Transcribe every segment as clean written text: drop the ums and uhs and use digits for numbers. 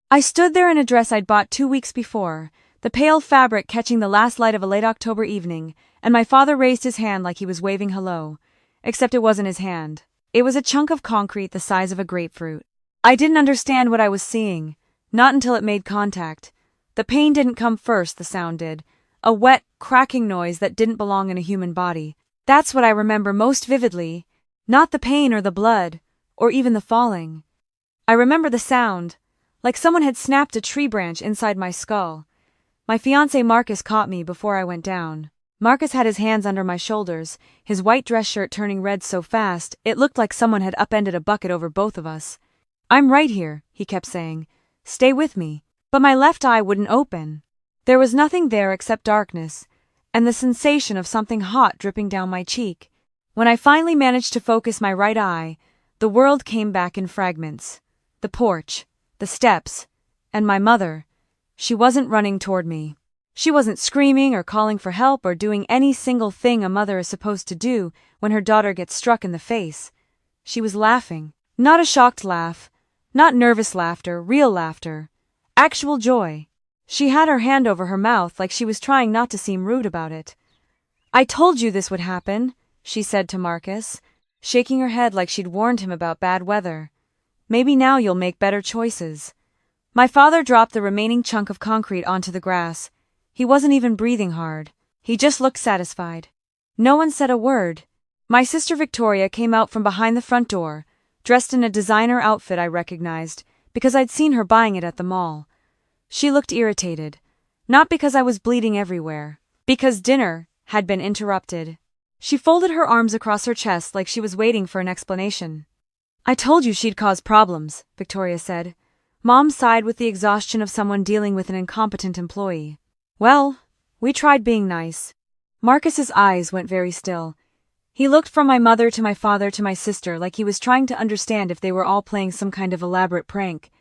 I stood there in a dress I'd bought 2 weeks before, the pale fabric catching the last light of a late October evening, and my father raised his hand like he was waving hello. Except it wasn't his hand. It was a chunk of concrete the size of a grapefruit. I didn't understand what I was seeing, not until it made contact. The pain didn't come first, the sound did. A wet, cracking noise that didn't belong in a human body. That's what I remember most vividly. Not the pain or the blood, or even the falling. I remember the sound, like someone had snapped a tree branch inside my skull. My fiancé Marcus caught me before I went down. Marcus had his hands under my shoulders, his white dress shirt turning red so fast it looked like someone had upended a bucket over both of us. "I'm right here," he kept saying. "Stay with me." But my left eye wouldn't open. There was nothing there except darkness, and the sensation of something hot dripping down my cheek. When I finally managed to focus my right eye, the world came back in fragments. The porch, the steps, and my mother. She wasn't running toward me. She wasn't screaming or calling for help or doing any single thing a mother is supposed to do when her daughter gets struck in the face. She was laughing. Not a shocked laugh, not nervous laughter, real laughter. Actual joy. She had her hand over her mouth like she was trying not to seem rude about it. "I told you this would happen," she said to Marcus, shaking her head like she'd warned him about bad weather. "Maybe now you'll make better choices." My father dropped the remaining chunk of concrete onto the grass. He wasn't even breathing hard. He just looked satisfied. No one said a word. My sister Victoria came out from behind the front door, dressed in a designer outfit I recognized, because I'd seen her buying it at the mall. She looked irritated. Not because I was bleeding everywhere. Because dinner had been interrupted. She folded her arms across her chest like she was waiting for an explanation. "I told you she'd cause problems," Victoria said. Mom sighed with the exhaustion of someone dealing with an incompetent employee. "Well, we tried being nice." Marcus's eyes went very still. He looked from my mother to my father to my sister like he was trying to understand if they were all playing some kind of elaborate prank.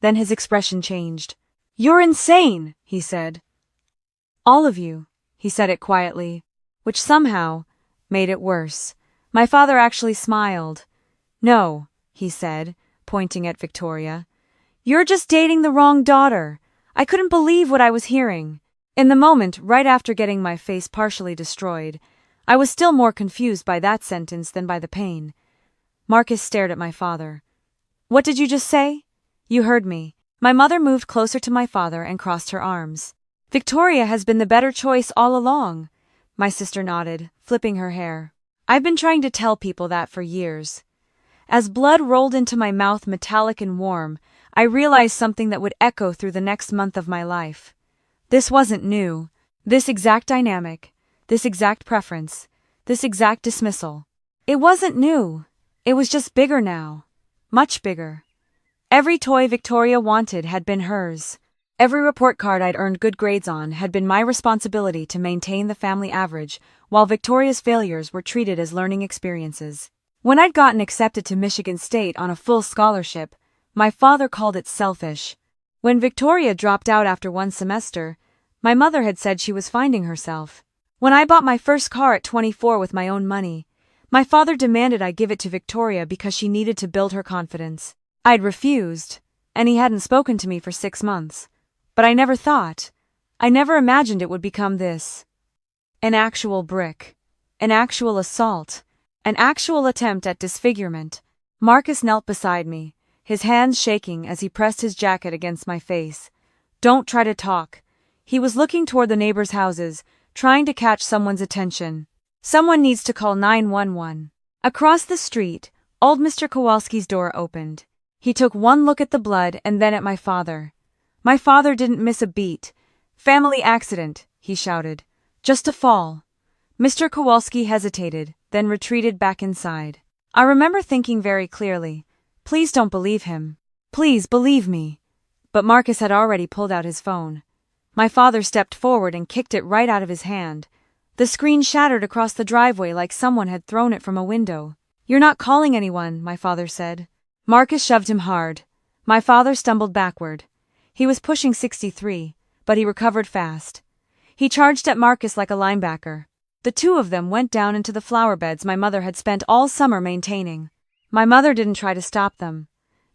Then his expression changed. "You're insane," he said. "All of you," he said it quietly, which somehow made it worse. My father actually smiled. "No," he said, pointing at Victoria. "You're just dating the wrong daughter." I couldn't believe what I was hearing. In the moment, right after getting my face partially destroyed, I was still more confused by that sentence than by the pain. Marcus stared at my father. "What did you just say?" "You heard me." My mother moved closer to my father and crossed her arms. "Victoria has been the better choice all along." My sister nodded, flipping her hair. "I've been trying to tell people that for years." As blood rolled into my mouth metallic and warm, I realized something that would echo through the next month of my life. This wasn't new. This exact dynamic, this exact preference, this exact dismissal. It wasn't new. It was just bigger now. Much bigger. Every toy Victoria wanted had been hers. Every report card I'd earned good grades on had been my responsibility to maintain the family average, while Victoria's failures were treated as learning experiences. When I'd gotten accepted to Michigan State on a full scholarship, my father called it selfish. When Victoria dropped out after one semester, my mother had said she was finding herself. When I bought my first car at 24 with my own money, my father demanded I give it to Victoria because she needed to build her confidence. I'd refused, and he hadn't spoken to me for 6 months. But I never imagined it would become this. An actual brick. An actual assault. An actual attempt at disfigurement. Marcus knelt beside me, his hands shaking as he pressed his jacket against my face. "Don't try to talk." He was looking toward the neighbors' houses, trying to catch someone's attention. "Someone needs to call 911. Across the street, old Mr. Kowalski's door opened. He took one look at the blood and then at my father. My father didn't miss a beat. "Family accident," he shouted. "Just a fall." Mr. Kowalski hesitated, then retreated back inside. I remember thinking very clearly, "Please don't believe him. Please believe me." But Marcus had already pulled out his phone. My father stepped forward and kicked it right out of his hand. The screen shattered across the driveway like someone had thrown it from a window. "You're not calling anyone," my father said. Marcus shoved him hard. My father stumbled backward. He was pushing 63, but he recovered fast. He charged at Marcus like a linebacker. The two of them went down into the flower beds my mother had spent all summer maintaining. My mother didn't try to stop them.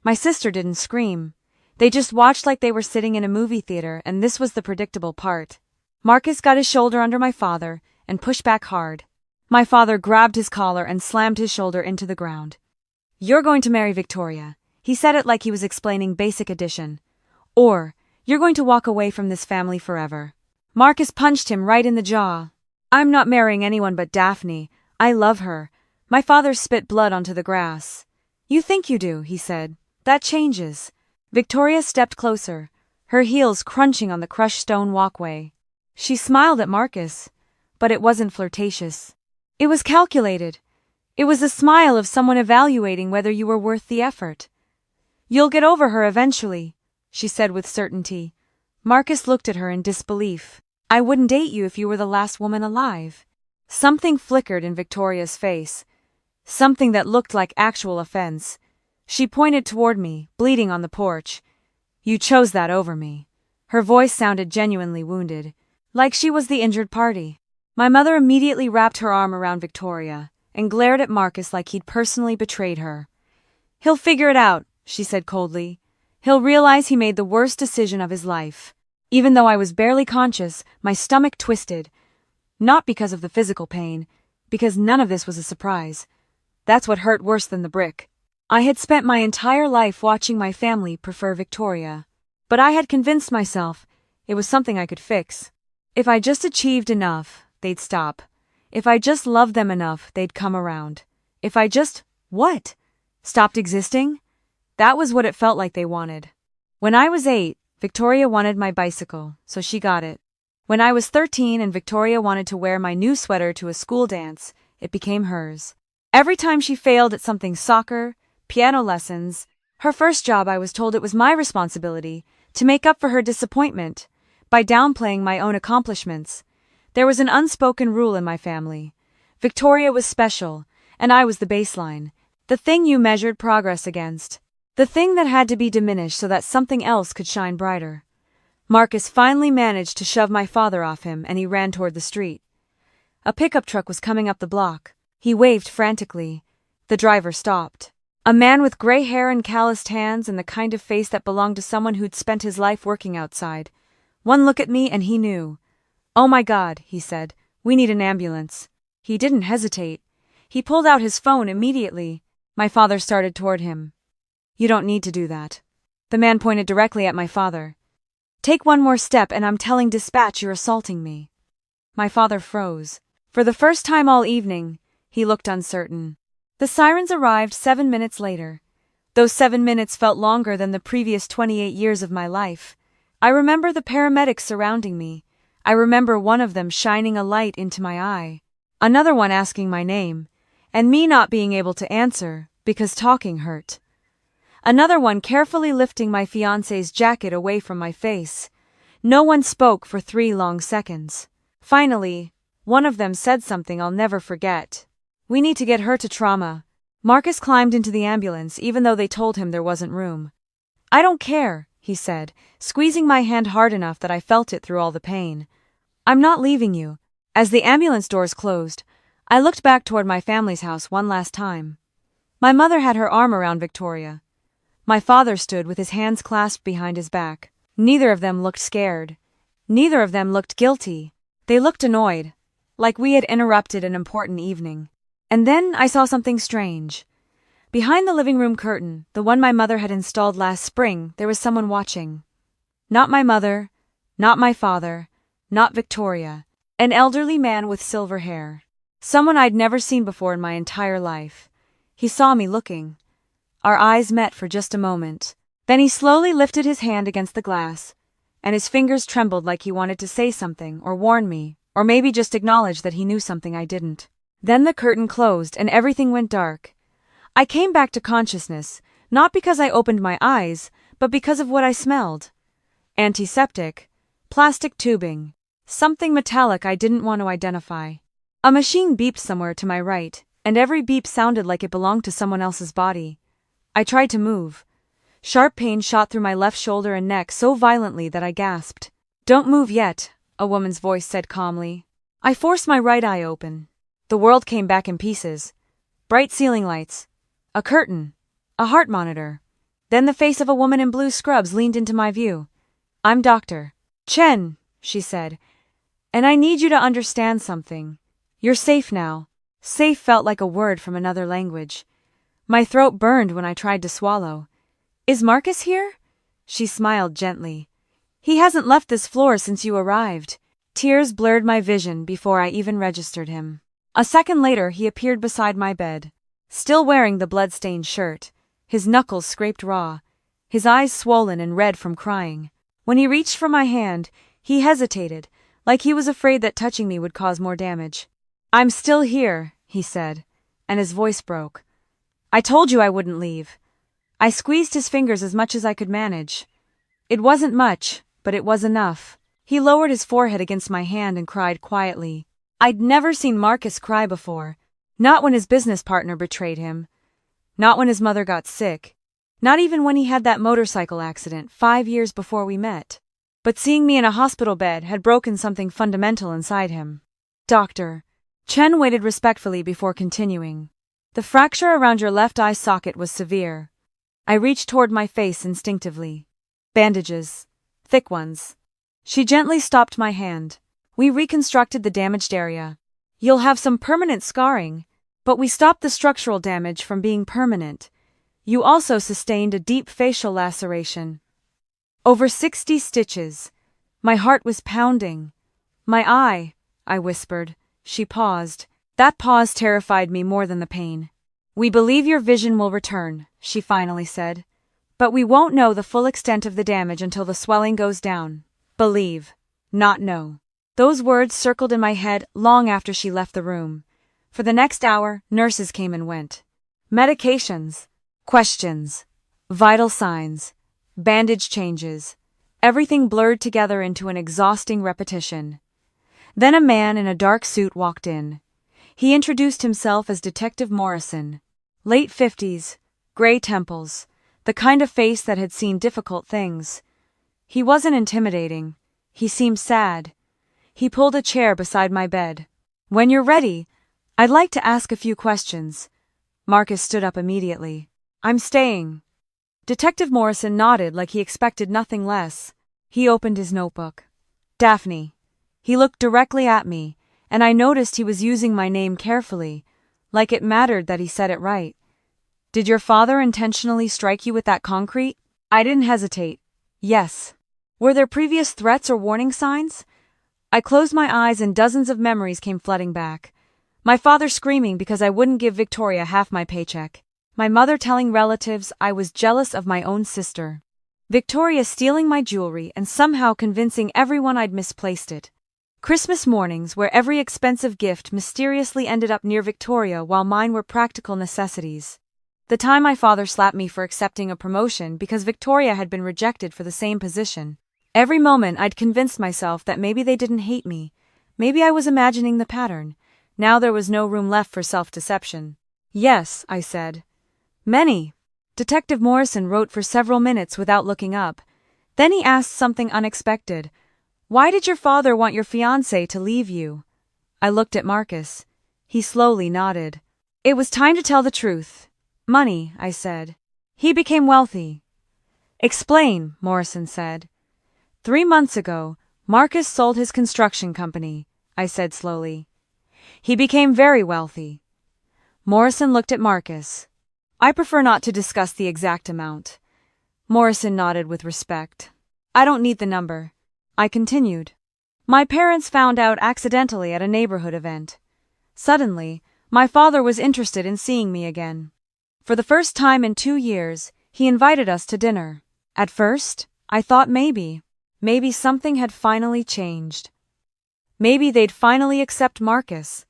My sister didn't scream. They just watched like they were sitting in a movie theater, and this was the predictable part. Marcus got his shoulder under my father and pushed back hard. My father grabbed his collar and slammed his shoulder into the ground. "You're going to marry Victoria." He said it like he was explaining basic addition. "Or, you're going to walk away from this family forever." Marcus punched him right in the jaw. "I'm not marrying anyone but Daphne. I love her." My father spit blood onto the grass. "You think you do," he said. "That changes." Victoria stepped closer, her heels crunching on the crushed stone walkway. She smiled at Marcus, but it wasn't flirtatious. It was calculated. It was the smile of someone evaluating whether you were worth the effort. "You'll get over her eventually," she said with certainty. Marcus looked at her in disbelief. "I wouldn't date you if you were the last woman alive." Something flickered in Victoria's face. Something that looked like actual offense. She pointed toward me, bleeding on the porch. "You chose that over me." Her voice sounded genuinely wounded, like she was the injured party. My mother immediately wrapped her arm around Victoria and glared at Marcus like he'd personally betrayed her. "He'll figure it out," she said coldly. "He'll realize he made the worst decision of his life." Even though I was barely conscious, my stomach twisted. Not because of the physical pain, because none of this was a surprise. That's what hurt worse than the brick. I had spent my entire life watching my family prefer Victoria. But I had convinced myself it was something I could fix. If I just achieved enough, they'd stop. If I just loved them enough, they'd come around. If I just, what? Stopped existing? That was what it felt like they wanted. When I was 8, Victoria wanted my bicycle, so she got it. When I was 13 and Victoria wanted to wear my new sweater to a school dance, it became hers. Every time she failed at something, soccer, piano lessons, her first job, I was told it was my responsibility to make up for her disappointment by downplaying my own accomplishments. There was an unspoken rule in my family. Victoria was special, and I was the baseline, the thing you measured progress against, the thing that had to be diminished so that something else could shine brighter. Marcus finally managed to shove my father off him, and he ran toward the street. A pickup truck was coming up the block. He waved frantically. The driver stopped. A man with gray hair and calloused hands and the kind of face that belonged to someone who'd spent his life working outside. One look at me and he knew. "Oh my God," he said. "We need an ambulance." He didn't hesitate. He pulled out his phone immediately. My father started toward him. "You don't need to do that." The man pointed directly at my father. "Take one more step and I'm telling dispatch you're assaulting me." My father froze. For the first time all evening, he looked uncertain. The sirens arrived 7 minutes later. Those 7 minutes felt longer than the previous 28 years of my life. I remember the paramedics surrounding me. I remember one of them shining a light into my eye. Another one asking my name, and me not being able to answer because talking hurt. Another one carefully lifting my fiancé's jacket away from my face. No one spoke for 3 long seconds. Finally, one of them said something I'll never forget. "We need to get her to trauma." Marcus climbed into the ambulance even though they told him there wasn't room. "I don't care," he said, squeezing my hand hard enough that I felt it through all the pain. "I'm not leaving you." As the ambulance doors closed, I looked back toward my family's house one last time. My mother had her arm around Victoria. My father stood with his hands clasped behind his back. Neither of them looked scared. Neither of them looked guilty. They looked annoyed, like we had interrupted an important evening. And then I saw something strange. Behind the living room curtain, the one my mother had installed last spring, there was someone watching. Not my mother, not my father, not Victoria. An elderly man with silver hair. Someone I'd never seen before in my entire life. He saw me looking. Our eyes met for just a moment. Then he slowly lifted his hand against the glass, and his fingers trembled like he wanted to say something or warn me, or maybe just acknowledge that he knew something I didn't. Then the curtain closed and everything went dark. I came back to consciousness, not because I opened my eyes, but because of what I smelled. Antiseptic, plastic tubing, something metallic I didn't want to identify. A machine beeped somewhere to my right, and every beep sounded like it belonged to someone else's body. I tried to move. Sharp pain shot through my left shoulder and neck so violently that I gasped. "Don't move yet," a woman's voice said calmly. I forced my right eye open. The world came back in pieces. Bright ceiling lights. A curtain. A heart monitor. Then the face of a woman in blue scrubs leaned into my view. "I'm Dr. Chen," she said, "and I need you to understand something. You're safe now." Safe felt like a word from another language. My throat burned when I tried to swallow. "Is Marcus here?" She smiled gently. "He hasn't left this floor since you arrived." Tears blurred my vision before I even registered him. A second later, he appeared beside my bed, still wearing the blood-stained shirt, his knuckles scraped raw, his eyes swollen and red from crying. When he reached for my hand, he hesitated, like he was afraid that touching me would cause more damage. "I'm still here," he said, and his voice broke. "I told you I wouldn't leave." I squeezed his fingers as much as I could manage. It wasn't much, but it was enough. He lowered his forehead against my hand and cried quietly. I'd never seen Marcus cry before. Not when his business partner betrayed him. Not when his mother got sick. Not even when he had that motorcycle accident 5 years before we met. But seeing me in a hospital bed had broken something fundamental inside him. "Doctor." Chen waited respectfully before continuing. "The fracture around your left eye socket was severe." I reached toward my face instinctively. "Bandages. Thick ones." She gently stopped my hand. "We reconstructed the damaged area. You'll have some permanent scarring, but we stopped the structural damage from being permanent. You also sustained a deep facial laceration. Over 60 stitches." My heart was pounding. "My eye," I whispered. She paused. That pause terrified me more than the pain. "We believe your vision will return," she finally said. "But we won't know the full extent of the damage until the swelling goes down. Believe, not know." Those words circled in my head long after she left the room. For the next hour, nurses came and went. Medications, questions, vital signs, bandage changes. Everything blurred together into an exhausting repetition. Then a man in a dark suit walked in. He introduced himself as Detective Morrison. Late 50s, gray temples, the kind of face that had seen difficult things. He wasn't intimidating. He seemed sad. He pulled a chair beside my bed. "When you're ready, I'd like to ask a few questions." Marcus stood up immediately. "I'm staying." Detective Morrison nodded like he expected nothing less. He opened his notebook. "Daphne." He looked directly at me, and I noticed he was using my name carefully, like it mattered that he said it right. "Did your father intentionally strike you with that concrete?" I didn't hesitate. "Yes." "Were there previous threats or warning signs?" I closed my eyes and dozens of memories came flooding back. My father screaming because I wouldn't give Victoria half my paycheck. My mother telling relatives I was jealous of my own sister. Victoria stealing my jewelry and somehow convincing everyone I'd misplaced it. Christmas mornings where every expensive gift mysteriously ended up near Victoria while mine were practical necessities. The time my father slapped me for accepting a promotion because Victoria had been rejected for the same position. Every moment I'd convinced myself that maybe they didn't hate me. Maybe I was imagining the pattern. Now there was no room left for self-deception. "Yes," I said. "Many." Detective Morrison wrote for several minutes without looking up. Then he asked something unexpected. "Why did your father want your fiancé to leave you?" I looked at Marcus. He slowly nodded. "It was time to tell the truth." "Money," I said. "He became wealthy." "Explain," Morrison said. 3 months ago, Marcus sold his construction company," I said slowly. "He became very wealthy." Morrison looked at Marcus. "I prefer not to discuss the exact amount." Morrison nodded with respect. "I don't need the number." I continued. "My parents found out accidentally at a neighborhood event. Suddenly, my father was interested in seeing me again. For the first time in 2 years, he invited us to dinner. At first, I thought maybe something had finally changed. Maybe they'd finally accept Marcus.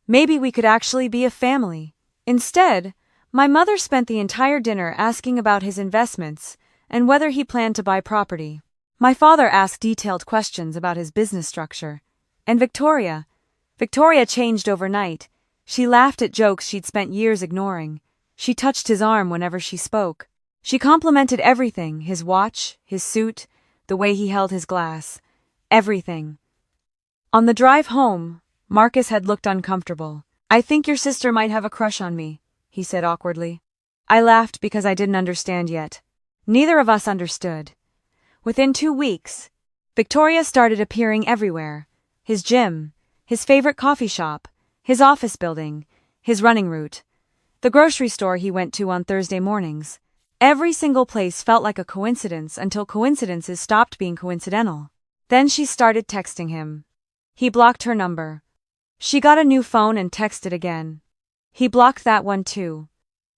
Maybe we could actually be a family. Instead, my mother spent the entire dinner asking about his investments and whether he planned to buy property. My father asked detailed questions about his business structure. And Victoria changed overnight. She laughed at jokes she'd spent years ignoring. She touched his arm whenever she spoke. She complimented everything, his watch, his suit, the way he held his glass. Everything. On the drive home, Marcus had looked uncomfortable. "I think your sister might have a crush on me," he said awkwardly. I laughed because I didn't understand yet. Neither of us understood. Within 2 weeks, Victoria started appearing everywhere. His gym, his favorite coffee shop, his office building, his running route, the grocery store he went to on Thursday mornings. Every single place felt like a coincidence until coincidences stopped being coincidental. Then she started texting him. He blocked her number. She got a new phone and texted again. He blocked that one too.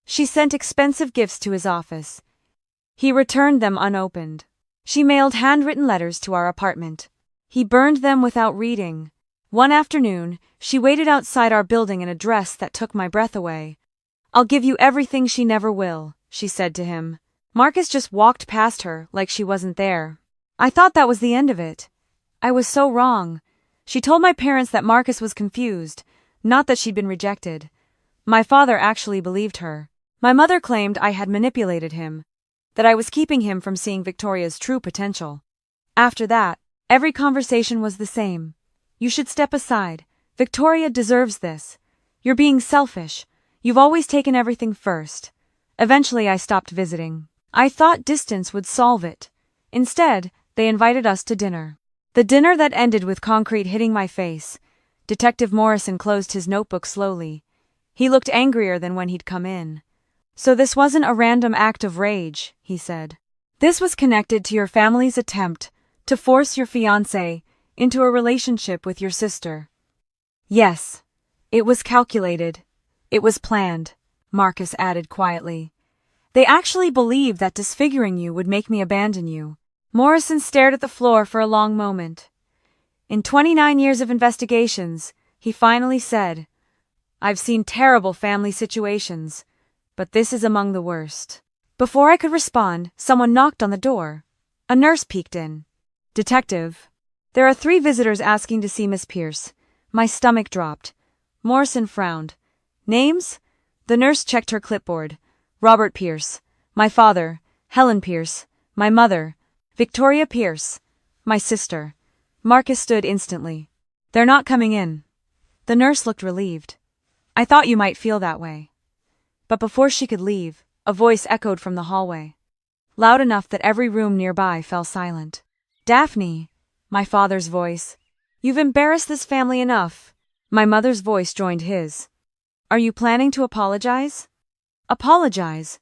She sent expensive gifts to his office. He returned them unopened. She mailed handwritten letters to our apartment. He burned them without reading. One afternoon, she waited outside our building in a dress that took my breath away. "I'll give you everything she never will," she said to him. Marcus just walked past her like she wasn't there. I thought that was the end of it. I was so wrong. She told my parents that Marcus was confused, not that she'd been rejected. My father actually believed her. My mother claimed I had manipulated him, that I was keeping him from seeing Victoria's true potential. After that, every conversation was the same. "You should step aside. Victoria deserves this. You're being selfish. You've always taken everything first." Eventually I stopped visiting. I thought distance would solve it. Instead, they invited us to dinner. The dinner that ended with concrete hitting my face. Detective Morrison closed his notebook slowly. He looked angrier than when he'd come in. "So this wasn't a random act of rage," he said. "This was connected to your family's attempt to force your fiancé into a relationship with your sister." "Yes, it was calculated. It was planned," Marcus added quietly. "They actually believed that disfiguring you would make me abandon you." Morrison stared at the floor for a long moment. In 29 years of investigations, he finally said, "I've seen terrible family situations, but this is among the worst." Before I could respond, someone knocked on the door. A nurse peeked in. "Detective, there are 3 visitors asking to see Miss Pierce." My stomach dropped. Morrison frowned. "Names?" The nurse checked her clipboard. "Robert Pierce. My father. Helen Pierce. My mother. Victoria Pierce. My sister." Marcus stood instantly. "They're not coming in." The nurse looked relieved. "I thought you might feel that way." But before she could leave, a voice echoed from the hallway, loud enough that every room nearby fell silent. "Daphne," my father's voice. "You've embarrassed this family enough." My mother's voice joined his. "Are you planning to apologize?" "Apologize?"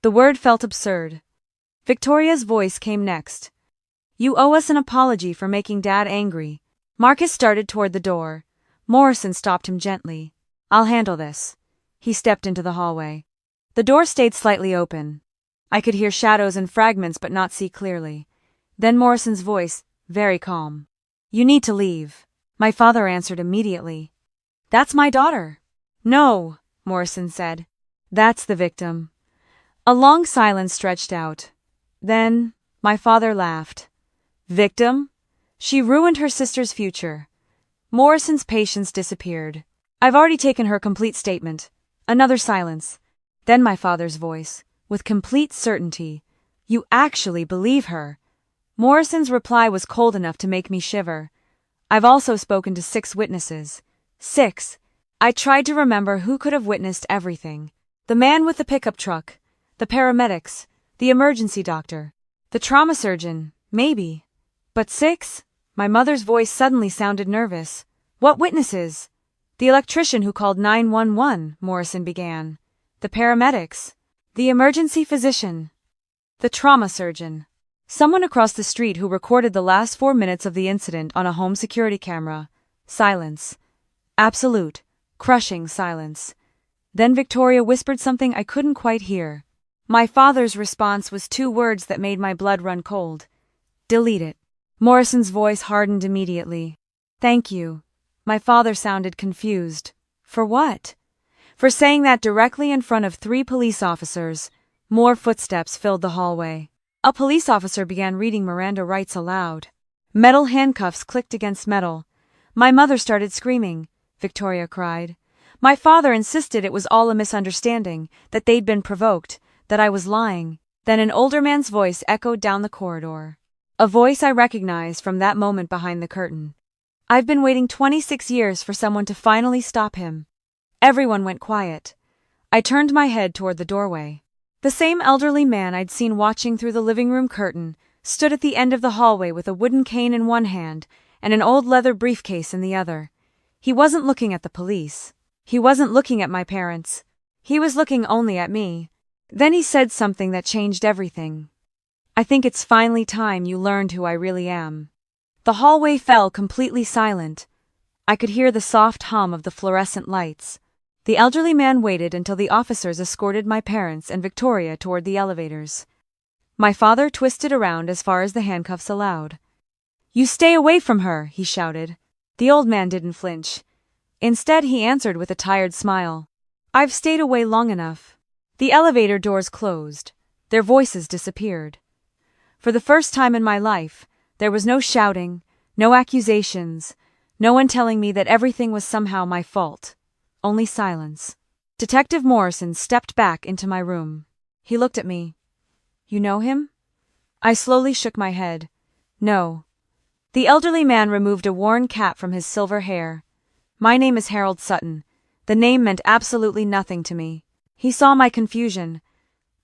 The word felt absurd. Victoria's voice came next. "You owe us an apology for making Dad angry." Marcus started toward the door. Morrison stopped him gently. "I'll handle this." He stepped into the hallway. The door stayed slightly open. I could hear shadows and fragments but not see clearly. Then Morrison's voice, very calm. "You need to leave." My father answered immediately. "That's my daughter." "No," Morrison said. "That's the victim." A long silence stretched out. Then, my father laughed. "Victim? She ruined her sister's future." Morrison's patience disappeared. "I've already taken her complete statement." Another silence. Then my father's voice, with complete certainty. "You actually believe her?" Morrison's reply was cold enough to make me shiver. "I've also spoken to 6 witnesses." 6. I tried to remember who could have witnessed everything. The man with the pickup truck, the paramedics, the emergency doctor, the trauma surgeon, maybe. But 6? My mother's voice suddenly sounded nervous. "What witnesses?" "The electrician who called 911, Morrison began. "The paramedics. The emergency physician. The trauma surgeon. Someone across the street who recorded the last 4 minutes of the incident on a home security camera." Silence. Absolute, crushing silence. Then Victoria whispered something I couldn't quite hear. My father's response was 2 words that made my blood run cold. "Delete it." Morrison's voice hardened immediately. "Thank you." My father sounded confused. "For what?" "For saying that directly in front of 3 police officers." More footsteps filled the hallway. A police officer began reading Miranda rights aloud. Metal handcuffs clicked against metal. My mother started screaming. Victoria cried. My father insisted it was all a misunderstanding, that they'd been provoked, that I was lying. Then an older man's voice echoed down the corridor. A voice I recognized from that moment behind the curtain. "I've been waiting 26 years for someone to finally stop him." Everyone went quiet. I turned my head toward the doorway. The same elderly man I'd seen watching through the living room curtain stood at the end of the hallway with a wooden cane in one hand and an old leather briefcase in the other. He wasn't looking at the police. He wasn't looking at my parents. He was looking only at me. Then he said something that changed everything. "I think it's finally time you learned who I really am." The hallway fell completely silent. I could hear the soft hum of the fluorescent lights. The elderly man waited until the officers escorted my parents and Victoria toward the elevators. My father twisted around as far as the handcuffs allowed. "You stay away from her," he shouted. The old man didn't flinch. Instead, he answered with a tired smile. "I've stayed away long enough." The elevator doors closed. Their voices disappeared. For the first time in my life, there was no shouting, no accusations, no one telling me that everything was somehow my fault. Only silence. Detective Morrison stepped back into my room. He looked at me. "You know him?" I slowly shook my head. "No." The elderly man removed a worn cap from his silver hair. "My name is Harold Sutton." The name meant absolutely nothing to me. He saw my confusion.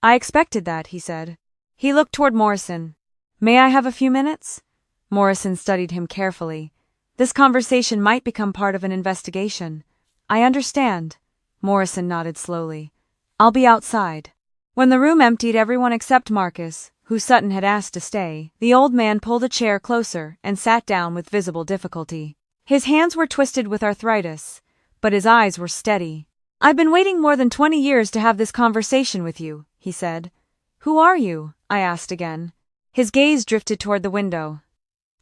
"I expected that," he said. He looked toward Morrison. "May I have a few minutes?" Morrison studied him carefully. "This conversation might become part of an investigation." "I understand." Morrison nodded slowly. "I'll be outside." When the room emptied everyone except Marcus, who Sutton had asked to stay, the old man pulled a chair closer and sat down with visible difficulty. His hands were twisted with arthritis, but his eyes were steady. "I've been waiting more than 20 years to have this conversation with you," he said. "Who are you?" I asked again. His gaze drifted toward the window.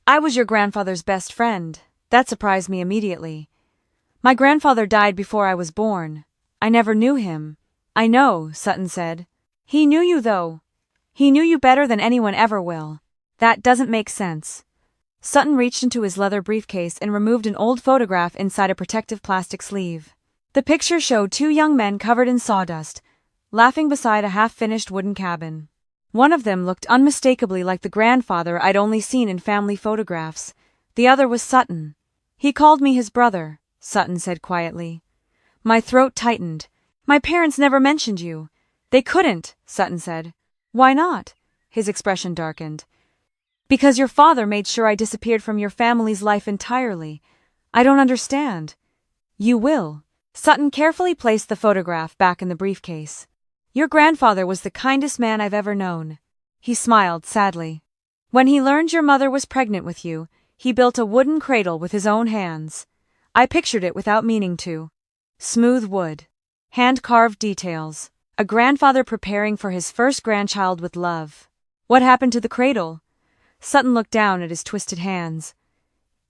"I was your grandfather's best friend." That surprised me immediately. "My grandfather died before I was born. I never knew him." "I know," Sutton said. "He knew you, though. He knew you better than anyone ever will." "That doesn't make sense." Sutton reached into his leather briefcase and removed an old photograph inside a protective plastic sleeve. The picture showed two young men covered in sawdust, laughing beside a half-finished wooden cabin. One of them looked unmistakably like the grandfather I'd only seen in family photographs. The other was Sutton. "He called me his brother," Sutton said quietly. My throat tightened. "My parents never mentioned you." "They couldn't," Sutton said. "Why not?" His expression darkened. "Because your father made sure I disappeared from your family's life entirely. I don't understand." "You will." Sutton carefully placed the photograph back in the briefcase. "Your grandfather was the kindest man I've ever known." He smiled sadly. "When he learned your mother was pregnant with you, he built a wooden cradle with his own hands. I pictured it without meaning to. Smooth wood. Hand-carved details. A grandfather preparing for his first grandchild with love. What happened to the cradle?" Sutton looked down at his twisted hands.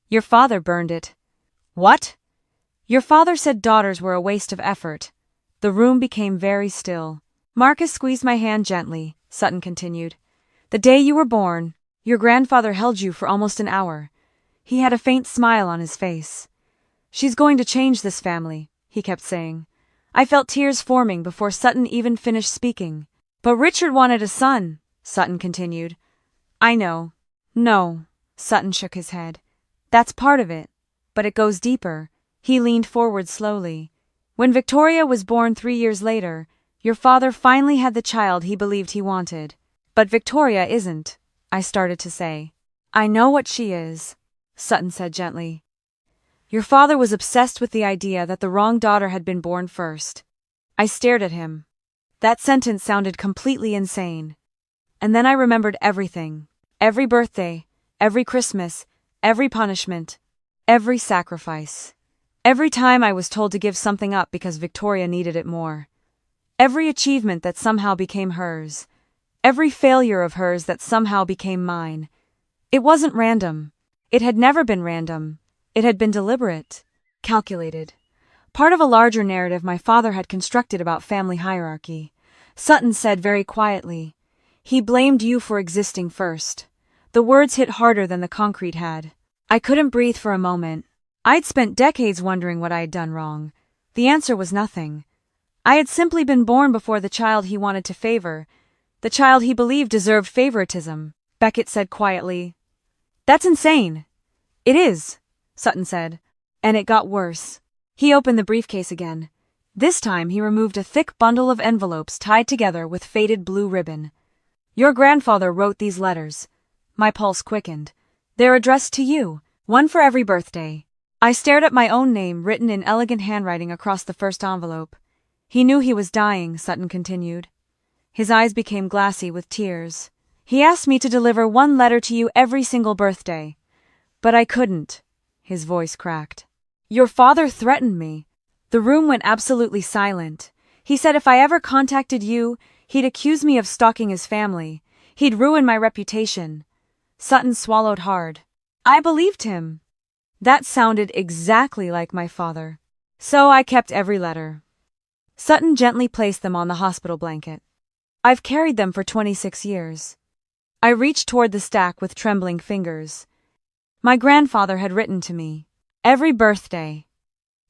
"Your father burned it." "What?" "Your father said daughters were a waste of effort." The room became very still. Marcus squeezed my hand gently, Sutton continued. "The day you were born, your grandfather held you for almost an hour. He had a faint smile on his face. 'She's going to change this family,' he kept saying. I felt tears forming before Sutton even finished speaking. "But Richard wanted a son," Sutton continued. "I know." "No," Sutton shook his head. "That's part of it. But it goes deeper." He leaned forward slowly. "When Victoria was born 3 years later, your father finally had the child he believed he wanted. But Victoria isn't," I started to say. "I know what she is," Sutton said gently. "Your father was obsessed with the idea that the wrong daughter had been born first." I stared at him. That sentence sounded completely insane. And then I remembered everything. Every birthday, every Christmas, every punishment, every sacrifice. Every time I was told to give something up because Victoria needed it more. Every achievement that somehow became hers. Every failure of hers that somehow became mine. It wasn't random. It had never been random. It had been deliberate, calculated. Part of a larger narrative my father had constructed about family hierarchy. Sutton said very quietly, "He blamed you for existing first." The words hit harder than the concrete had. I couldn't breathe for a moment. I'd spent decades wondering what I had done wrong. The answer was nothing. I had simply been born before the child he wanted to favor, the child he believed deserved favoritism. Beckett said quietly, "That's insane." "It is," Sutton said. And it got worse. He opened the briefcase again. This time he removed a thick bundle of envelopes tied together with faded blue ribbon. Your grandfather wrote these letters. My pulse quickened. They're addressed to you, one for every birthday. I stared at my own name written in elegant handwriting across the first envelope. He knew he was dying, Sutton continued. His eyes became glassy with tears. He asked me to deliver one letter to you every single birthday. But I couldn't. His voice cracked. Your father threatened me. The room went absolutely silent. He said if I ever contacted you, he'd accuse me of stalking his family. He'd ruin my reputation. Sutton swallowed hard. I believed him. That sounded exactly like my father. So I kept every letter. Sutton gently placed them on the hospital blanket. I've carried them for 26 years. I reached toward the stack with trembling fingers. My grandfather had written to me. Every birthday.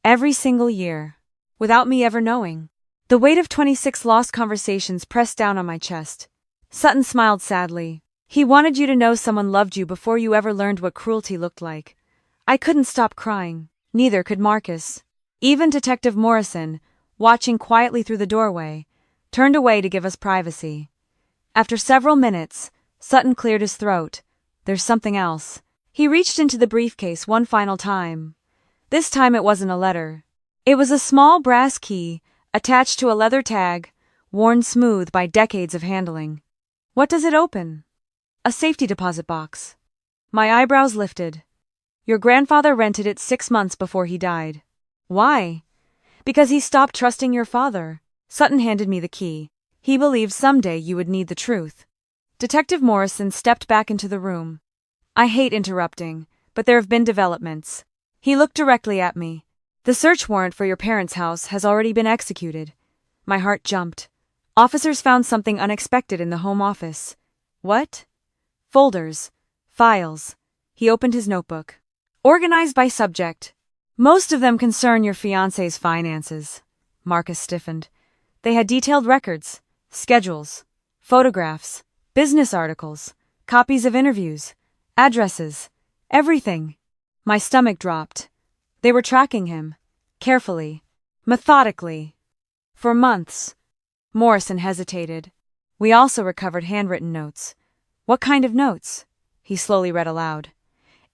Every single year. Without me ever knowing. The weight of 26 lost conversations pressed down on my chest. Sutton smiled sadly. He wanted you to know someone loved you before you ever learned what cruelty looked like. I couldn't stop crying. Neither could Marcus. Even Detective Morrison, watching quietly through the doorway, turned away to give us privacy. After several minutes, Sutton cleared his throat. There's something else. He reached into the briefcase one final time. This time it wasn't a letter. It was a small brass key, attached to a leather tag, worn smooth by decades of handling. What does it open? A safety deposit box. My eyebrows lifted. Your grandfather rented it 6 months before he died. Why? Because he stopped trusting your father. Sutton handed me the key. He believed someday you would need the truth. Detective Morrison stepped back into the room. I hate interrupting, but there have been developments. He looked directly at me. The search warrant for your parents' house has already been executed. My heart jumped. Officers found something unexpected in the home office. What? Folders. Files. He opened his notebook. Organized by subject. Most of them concern your fiancé's finances. Marcus stiffened. They had detailed records, schedules, photographs, business articles, copies of interviews, addresses, everything. My stomach dropped. They were tracking him. Carefully. Methodically. For months. Morrison hesitated. We also recovered handwritten notes. What kind of notes? He slowly read aloud.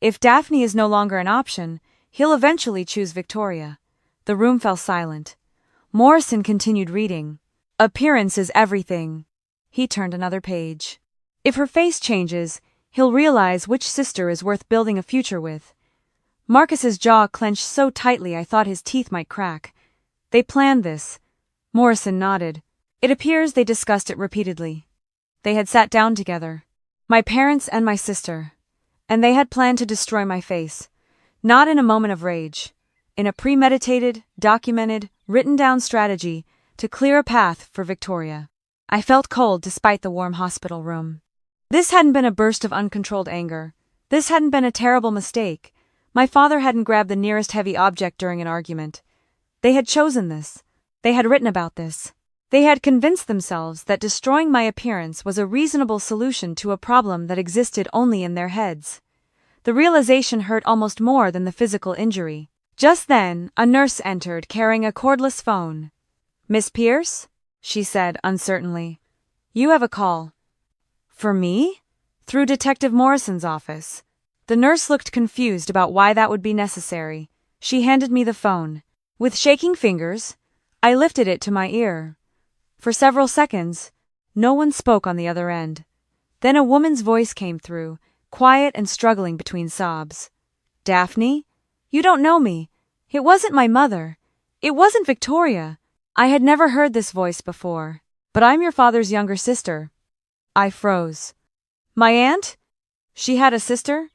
If Daphne is no longer an option, he'll eventually choose Victoria. The room fell silent. Morrison continued reading. Appearance is everything. He turned another page. If her face changes, he'll realize which sister is worth building a future with. Marcus's jaw clenched so tightly I thought his teeth might crack. They planned this. Morrison nodded. It appears they discussed it repeatedly. They had sat down together. My parents and my sister. And they had planned to destroy my face. Not in a moment of rage. In a premeditated, documented, written-down strategy to clear a path for Victoria. I felt cold despite the warm hospital room. This hadn't been a burst of uncontrolled anger. This hadn't been a terrible mistake. My father hadn't grabbed the nearest heavy object during an argument. They had chosen this. They had written about this. They had convinced themselves that destroying my appearance was a reasonable solution to a problem that existed only in their heads. The realization hurt almost more than the physical injury. Just then, a nurse entered carrying a cordless phone. Miss Pierce? She said uncertainly. You have a call. For me? Through Detective Morrison's office. The nurse looked confused about why that would be necessary. She handed me the phone. With shaking fingers, I lifted it to my ear. For several seconds, no one spoke on the other end. Then a woman's voice came through, quiet and struggling between sobs. Daphne? You don't know me. It wasn't my mother. It wasn't Victoria. I had never heard this voice before. But I'm your father's younger sister. I froze. My aunt? She had a sister?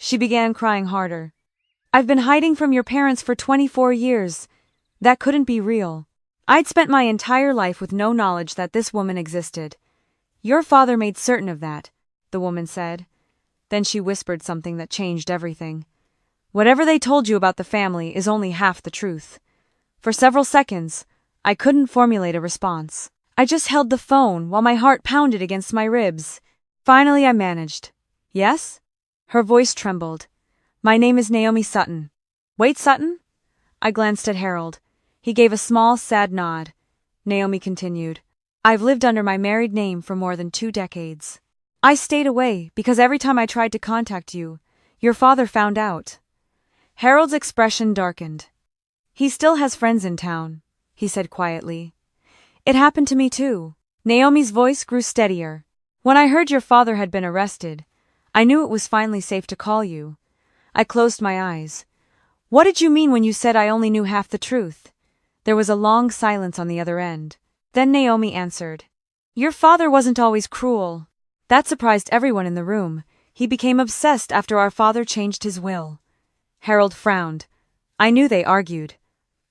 She began crying harder. I've been hiding from your parents for 24 years. That couldn't be real. I'd spent my entire life with no knowledge that this woman existed. Your father made certain of that, the woman said. Then she whispered something that changed everything. Whatever they told you about the family is only half the truth. For several seconds, I couldn't formulate a response. I just held the phone while my heart pounded against my ribs. Finally I managed. Yes? Her voice trembled. My name is Naomi Sutton. Wait, Sutton? I glanced at Harold. He gave a small, sad nod. Naomi continued. I've lived under my married name for more than 2 decades. I stayed away because every time I tried to contact you, your father found out. Harold's expression darkened. He still has friends in town, he said quietly. It happened to me too. Naomi's voice grew steadier. When I heard your father had been arrested, I knew it was finally safe to call you. I closed my eyes. What did you mean when you said I only knew half the truth? There was a long silence on the other end. Then Naomi answered. Your father wasn't always cruel. That surprised everyone in the room. He became obsessed after our father changed his will. Harold frowned. I knew they argued.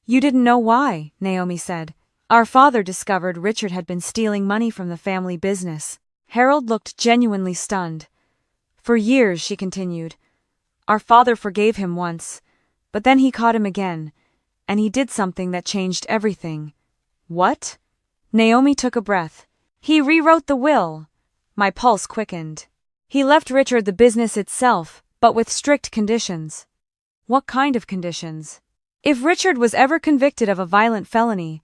You didn't know why, Naomi said. Our father discovered Richard had been stealing money from the family business. Harold looked genuinely stunned. For years, she continued. Our father forgave him once, but then he caught him again, and he did something that changed everything. What? Naomi took a breath. He rewrote the will. My pulse quickened. He left Richard the business itself, but with strict conditions. What kind of conditions? If Richard was ever convicted of a violent felony,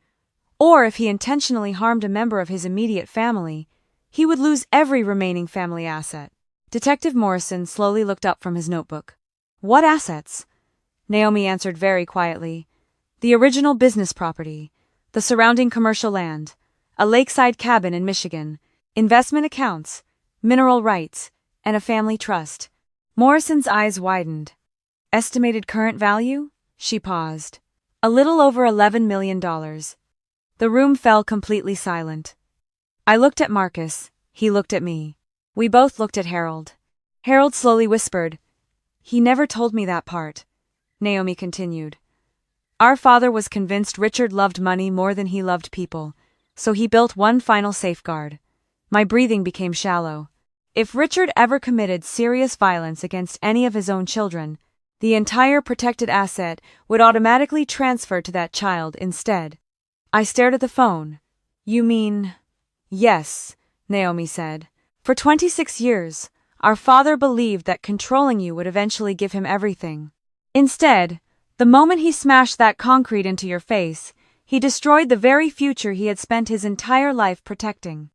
or if he intentionally harmed a member of his immediate family, he would lose every remaining family asset. Detective Morrison slowly looked up from his notebook. What assets? Naomi answered very quietly. The original business property, the surrounding commercial land, a lakeside cabin in Michigan, investment accounts, mineral rights, and a family trust. Morrison's eyes widened. Estimated current value? She paused. A little over $11 million. The room fell completely silent. I looked at Marcus. He looked at me. We both looked at Harold. Harold slowly whispered. He never told me that part. Naomi continued. Our father was convinced Richard loved money more than he loved people, so he built one final safeguard. My breathing became shallow. If Richard ever committed serious violence against any of his own children, the entire protected asset would automatically transfer to that child instead. I stared at the phone. You mean? Yes, Naomi said. For 26 years, our father believed that controlling you would eventually give him everything. Instead, the moment he smashed that concrete into your face, he destroyed the very future he had spent his entire life protecting.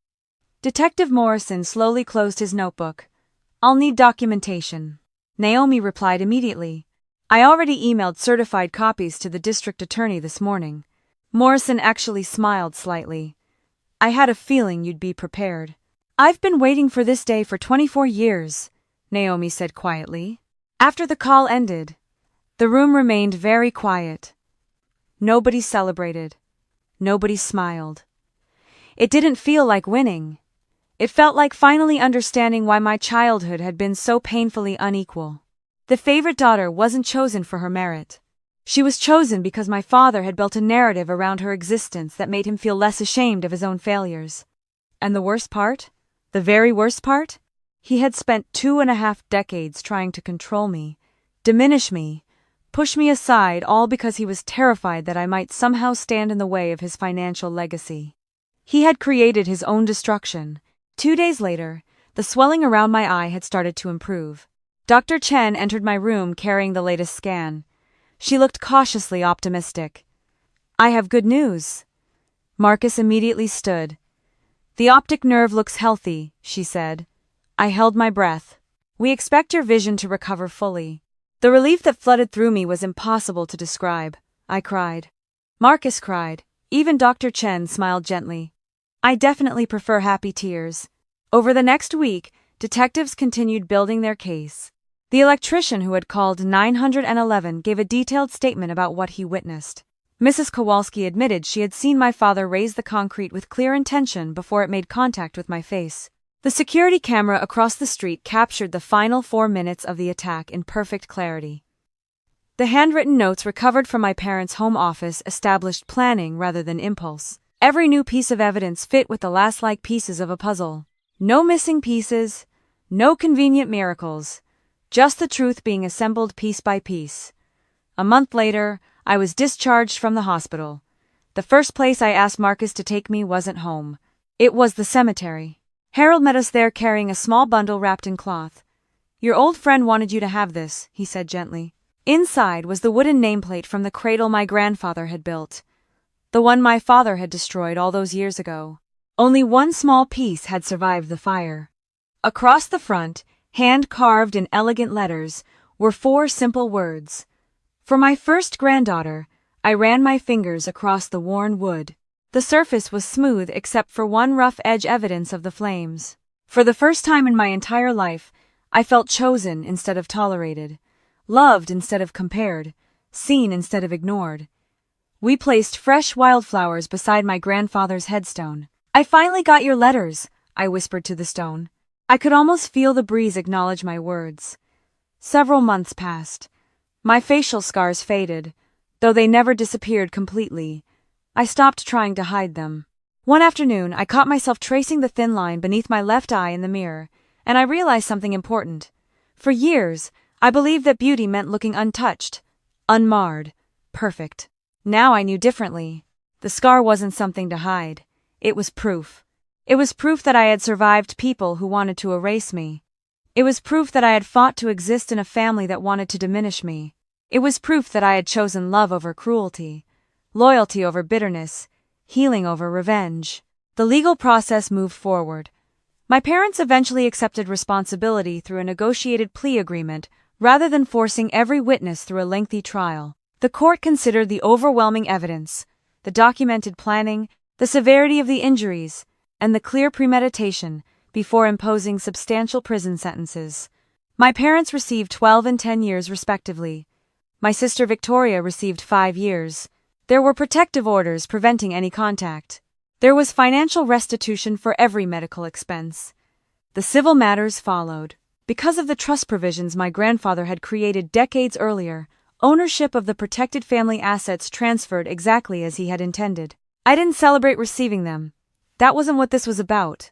Detective Morrison slowly closed his notebook. I'll need documentation. Naomi replied immediately. I already emailed certified copies to the district attorney this morning. Morrison actually smiled slightly. I had a feeling you'd be prepared. I've been waiting for this day for 24 years, Naomi said quietly. After the call ended, the room remained very quiet. Nobody celebrated. Nobody smiled. It didn't feel like winning. It felt like finally understanding why my childhood had been so painfully unequal. The favorite daughter wasn't chosen for her merit. She was chosen because my father had built a narrative around her existence that made him feel less ashamed of his own failures. And the worst part? The very worst part? He had spent 2.5 decades trying to control me, diminish me, push me aside, all because he was terrified that I might somehow stand in the way of his financial legacy. He had created his own destruction. 2 days later, the swelling around my eye had started to improve. Dr. Chen entered my room carrying the latest scan. She looked cautiously optimistic. I have good news. Marcus immediately stood. The optic nerve looks healthy, she said. I held my breath. We expect your vision to recover fully. The relief that flooded through me was impossible to describe. I cried. Marcus cried. Even Dr. Chen smiled gently. I definitely prefer happy tears. Over the next week, detectives continued building their case. The electrician who had called 911 gave a detailed statement about what he witnessed. Mrs. Kowalski admitted she had seen my father raise the concrete with clear intention before it made contact with my face. The security camera across the street captured the final 4 minutes of the attack in perfect clarity. The handwritten notes recovered from my parents' home office established planning rather than impulse. Every new piece of evidence fit with the last-like pieces of a puzzle. No missing pieces, no convenient miracles, just the truth being assembled piece by piece. A month later, I was discharged from the hospital. The first place I asked Marcus to take me wasn't home. It was the cemetery. Harold met us there carrying a small bundle wrapped in cloth. Your old friend wanted you to have this, he said gently. Inside was the wooden nameplate from the cradle my grandfather had built. the one my father had destroyed all those years ago. Only one small piece had survived the fire. Across the front, hand-carved in elegant letters, were 4 simple words. For my first granddaughter, I ran my fingers across the worn wood. The surface was smooth except for one rough edge, evidence of the flames. For the first time in my entire life, I felt chosen instead of tolerated, loved instead of compared, seen instead of ignored. We placed fresh wildflowers beside my grandfather's headstone. "I finally got your letters," I whispered to the stone. I could almost feel the breeze acknowledge my words. Several months passed. My facial scars faded, though they never disappeared completely. I stopped trying to hide them. One afternoon, I caught myself tracing the thin line beneath my left eye in the mirror, and I realized something important. For years, I believed that beauty meant looking untouched, unmarred, perfect. Now I knew differently. The scar wasn't something to hide. It was proof. It was proof that I had survived people who wanted to erase me. It was proof that I had fought to exist in a family that wanted to diminish me. It was proof that I had chosen love over cruelty, loyalty over bitterness, healing over revenge. The legal process moved forward. My parents eventually accepted responsibility through a negotiated plea agreement rather than forcing every witness through a lengthy trial. The court considered the overwhelming evidence, the documented planning, the severity of the injuries, and the clear premeditation before imposing substantial prison sentences. My parents received 12 and 10 years respectively. My sister Victoria received 5 years. There were protective orders preventing any contact. There was financial restitution for every medical expense. The civil matters followed. Because of the trust provisions my grandfather had created decades earlier, ownership of the protected family assets transferred exactly as he had intended. I didn't celebrate receiving them. That wasn't what this was about.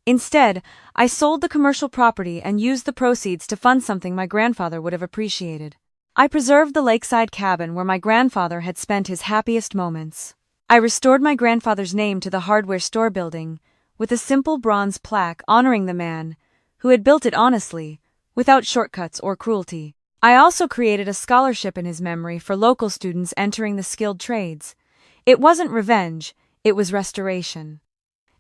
Instead, I sold the commercial property and used the proceeds to fund something my grandfather would have appreciated. I preserved the lakeside cabin where my grandfather had spent his happiest moments. I restored my grandfather's name to the hardware store building, with a simple bronze plaque honoring the man who had built it honestly, without shortcuts or cruelty. I also created a scholarship in his memory for local students entering the skilled trades. It wasn't revenge, it was restoration.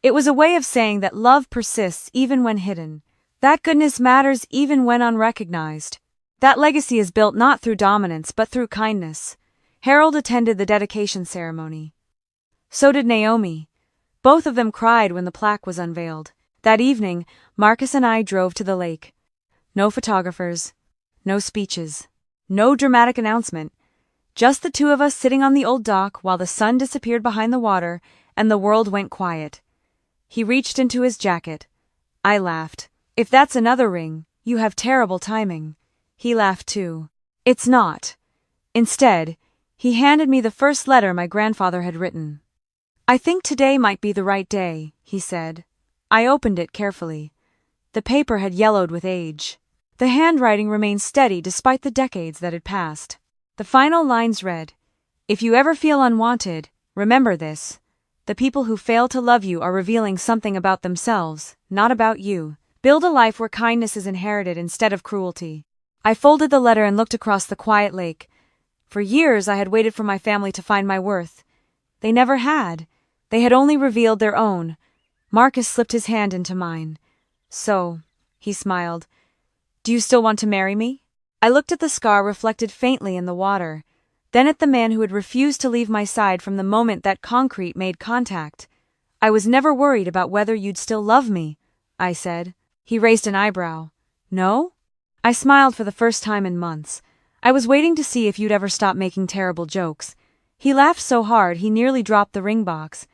It was a way of saying that love persists even when hidden, that goodness matters even when unrecognized. That legacy is built not through dominance but through kindness. Harold attended the dedication ceremony. So did Naomi. Both of them cried when the plaque was unveiled. That evening, Marcus and I drove to the lake. No photographers, no speeches, no dramatic announcement. Just the 2 of us sitting on the old dock while the sun disappeared behind the water and the world went quiet. He reached into his jacket. I laughed. "If that's another ring, you have terrible timing." He laughed too. "It's not." Instead, he handed me the first letter my grandfather had written. "I think today might be the right day," he said. I opened it carefully. The paper had yellowed with age. The handwriting remained steady despite the decades that had passed. The final lines read, "If you ever feel unwanted, remember this. The people who fail to love you are revealing something about themselves, not about you. Build a life where kindness is inherited instead of cruelty." I folded the letter and looked across the quiet lake. For years I had waited for my family to find my worth. They never had. They had only revealed their own. Marcus slipped his hand into mine. "So," he smiled, "do you still want to marry me?" I looked at the scar reflected faintly in the water, then at the man who had refused to leave my side from the moment that concrete made contact. "I was never worried about whether you'd still love me," I said. He raised an eyebrow. "No?" I smiled for the first time in months. I was waiting to see if you'd ever stop making terrible jokes. He laughed so hard he nearly dropped the ring box.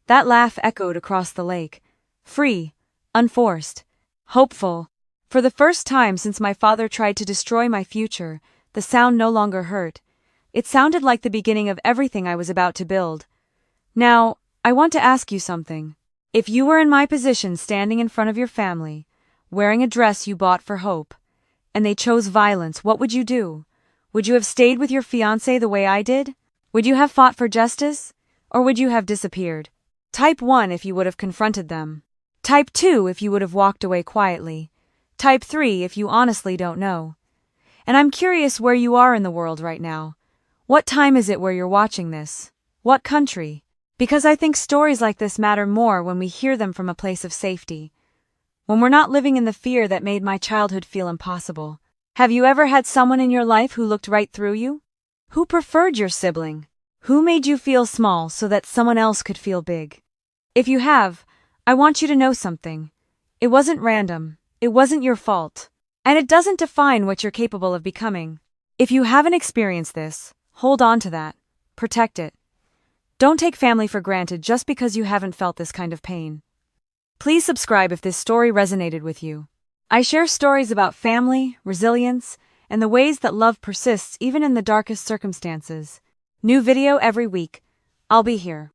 That laugh echoed across the lake. Free, unforced, hopeful. For the first time since my father tried to destroy my future, the sound no longer hurt. It sounded like the beginning of everything I was about to build. Now, I want to ask you something. If you were in my position standing in front of your family, wearing a dress you bought for hope, and they chose violence, what would you do? Would you have stayed with your fiancé the way I did? Would you have fought for justice? Or would you have disappeared? Type 1 if you would have confronted them. Type 2 if you would have walked away quietly. Type 3 if you honestly don't know. And I'm curious where you are in the world right now. What time is it where you're watching this? What country? Because I think stories like this matter more when we hear them from a place of safety. When we're not living in the fear that made my childhood feel impossible. Have you ever had someone in your life who looked right through you? Who preferred your sibling? Who made you feel small so that someone else could feel big? If you have, I want you to know something. It wasn't random. It wasn't your fault. And it doesn't define what you're capable of becoming. If you haven't experienced this, hold on to that. Protect it. Don't take family for granted just because you haven't felt this kind of pain. Please subscribe if this story resonated with you. I share stories about family, resilience, and the ways that love persists even in the darkest circumstances. New video every week. I'll be here.